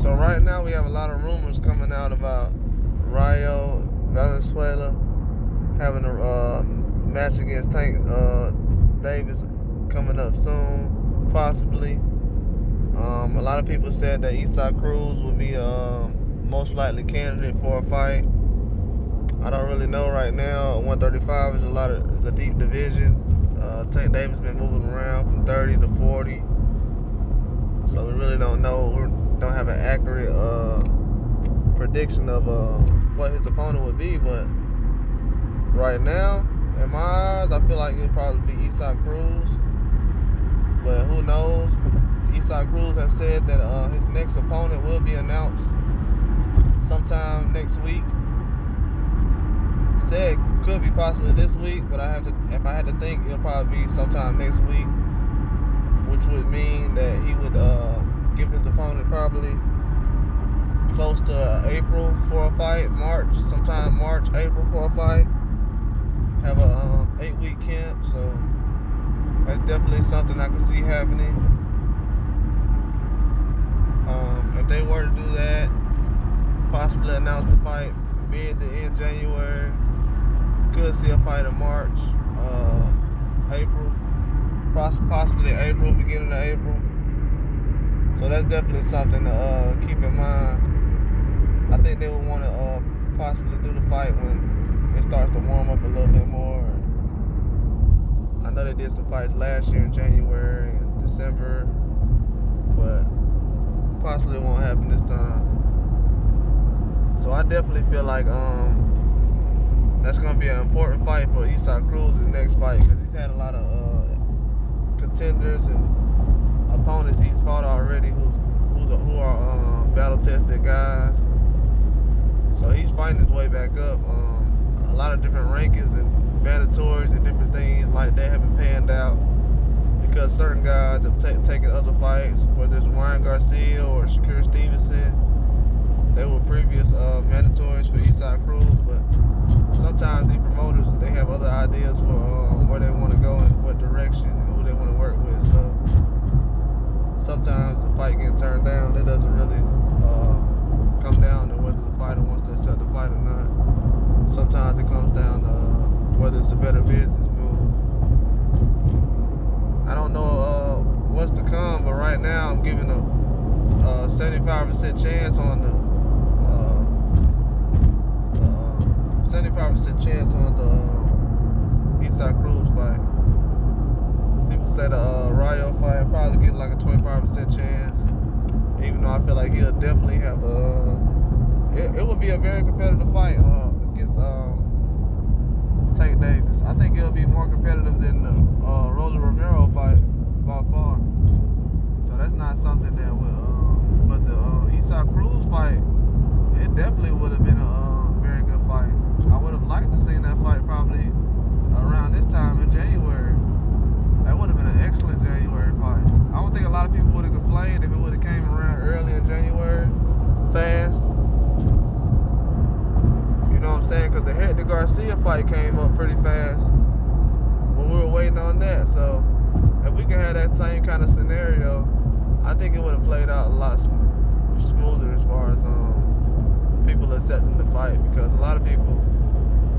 So right now we have a lot of rumors coming out about Rayo Valenzuela having a match against Tank Davis coming up soon, possibly. A lot of people said that Cruz will be most likely candidate for a fight. I don't really know right now. 135 is a deep division. Tank Davis been moving around from 30 to 40, so we really don't know. We don't have an accurate prediction of what his opponent would be. But right now, in my eyes, I feel like it'll probably be Cruz. But who knows? Cruz has said that his next opponent will be announced sometime next week. Said could be possibly this week, but if I had to think, it'll probably be sometime next week, which would mean that he would give his opponent probably close to April for a fight, sometime March, April for a fight. Have a 8-week camp, so that's definitely something I can see happening. If they were to do that, possibly announce the fight mid to end January, could see a fight in March, April, possibly April, beginning of April. So that's definitely something to keep in mind. I think they would want to possibly do the fight when it starts to warm up a little bit more. I know they did some fights last year in January and December, but possibly won't happen this time. So I definitely feel like that's going to be an important fight for Cruz's next fight, because he's had a lot of contenders and opponents he's fought already who are battle-tested guys. So he's fighting his way back up. A lot of different rankings and mandatories and different things like that have been panned out because certain guys have taken other fights, whether it's Ryan Garcia or Shakur Stevenson. They were previous mandatories for Cruz, but sometimes these promoters, they have other ideas for where they want to go and what direction and who they want to work with. So sometimes the fight gets turned down. It doesn't really come down to whether the fighter wants to accept the fight or not. Sometimes it comes down to whether it's a better business move. I don't know what's to come, but right now I'm giving a 75% chance on the 75% chance on the Cruz fight. People say the Rayo fight probably get like a 25% chance, even though I feel like he'll definitely have it would be a very competitive fight against Tank Davis. I think it'll be more competitive than the Rosa Romero fight by far. So that's not something that would, but the Cruz fight, it definitely would have been a very good fight. I would have liked to see that fight probably around this time in January. That would have been an excellent January fight. I don't think a lot of people would have complained if it would have came around early in January, fast. You know what I'm saying? Because the Garcia fight came up pretty fast when we were waiting on that. So if we can have that same kind of scenario, I think it would have played out a lot smoother as far as people accepting the fight, because a lot of people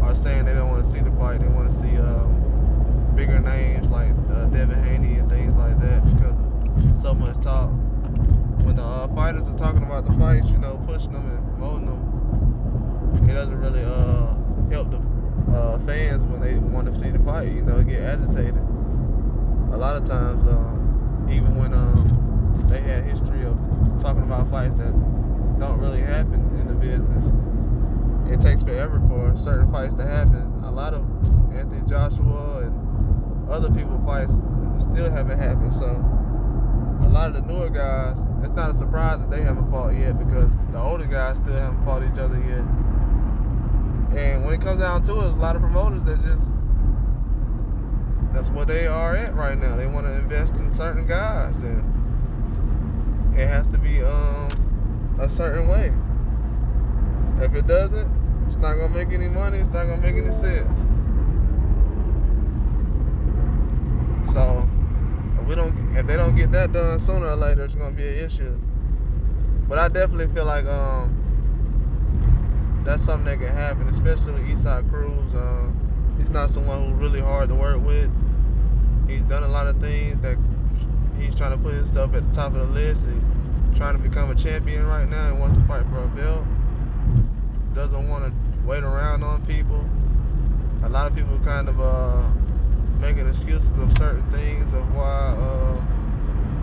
are saying they don't want to see the fight. They want to see bigger names like Devin Haney and things like that because of so much talk. When the fighters are talking about the fights, you know, pushing them and promoting them, it doesn't really help the fans when they want to see the fight. You know, get agitated. A lot of times, even when they had history of talking about fights that don't really happen in the business, it takes forever for certain fights to happen. A lot of Anthony Joshua and other people's fights still haven't happened. So a lot of the newer guys, it's not a surprise that they haven't fought yet, because the older guys still haven't fought each other yet. And when it comes down to it, there's a lot of promoters that that's where they are at right now. They want to invest in certain guys, and it has to be a certain way. If it doesn't, it's not gonna make any money. It's not gonna make any sense. So if they don't get that done sooner or later, it's gonna be an issue. But I definitely feel like that's something that can happen, especially with Eastside Cruz. He's not someone who's really hard to work with. He's done a lot of things that he's trying to put himself at the top of the list. He's trying to become a champion right now and wants to fight for a belt. Doesn't want to wait around on people. A lot of people kind of making excuses of certain things of why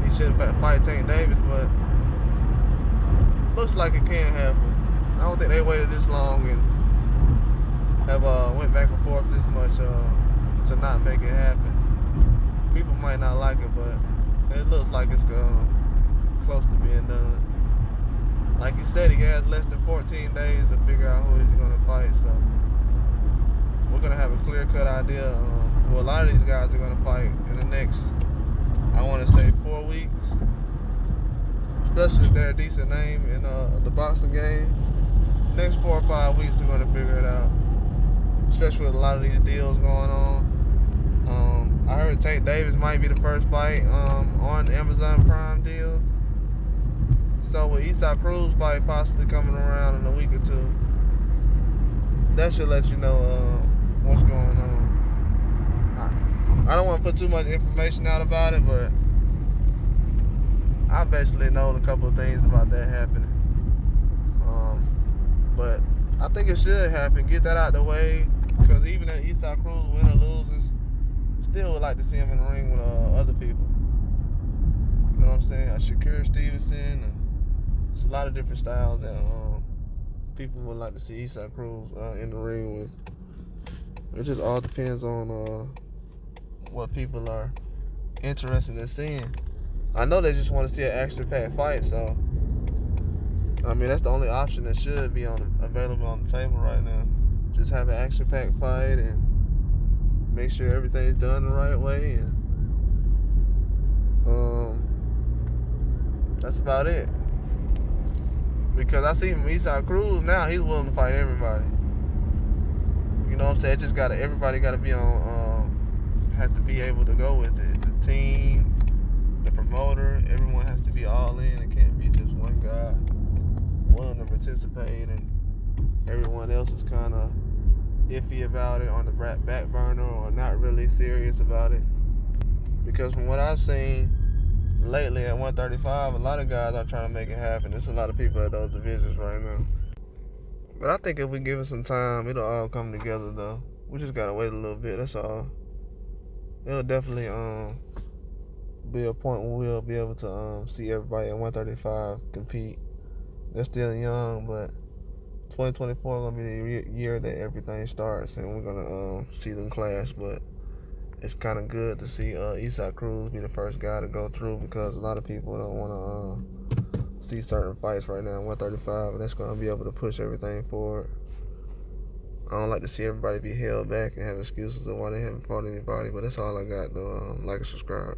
he shouldn't fight Tank Davis, but looks like it can happen. I don't think they waited this long and have went back and forth this much to not make it happen. People might not like it, but it looks like it's close to being done. Like you said, he has less than 14 days to figure out who he's going to fight, so we're going to have a clear-cut idea who a lot of these guys are going to fight in the next, I want to say, 4 weeks. Especially if they're a decent name in the boxing game. Next 4 or 5 weeks, we're going to figure it out. Especially with a lot of these deals going on. I heard Tank Davis might be the first fight on the Amazon Prime deal. So with Eastside Cruz fight possibly coming around in a week or 2, that should let you know what's going on. I don't want to put too much information out about it, but I basically know a couple of things about that happening. But I think it should happen. Get that out the way, because even if Eastside Cruz win or loses, still would like to see him in the ring with other people. You know what I'm saying? Shakur Stevenson. It's a lot of different styles that people would like to see Eastside Cruz in the ring with. It just all depends on what people are interested in seeing. I know they just want to see an action-packed fight, so I mean that's the only option that should be available on the table right now. Just have an action-packed fight and make sure everything's done the right way, and that's about it. Because I see from Eastside Cruz now, he's willing to fight everybody. You know what I'm saying? Just everybody gotta be on, have to be able to go with it. The team, the promoter, everyone has to be all in. It can't be just one guy willing to participate and everyone else is kind of iffy about it, on the back burner, or not really serious about it. Because from what I've seen lately at 135, a lot of guys are trying to make it happen. There's a lot of people at those divisions right now. But I think if we give it some time, it'll all come together though. We just gotta wait a little bit, that's all. It'll definitely be a point where we'll be able to see everybody at 135 compete. They're still young, but 2024 gonna be the year that everything starts, and we're gonna see them clash. But it's kind of good to see Eastside Cruz be the first guy to go through, because a lot of people don't want to see certain fights right now at 135, and that's gonna be able to push everything forward. I don't like to see everybody be held back and have excuses of why they haven't fought anybody, but that's all I got though. Like and subscribe.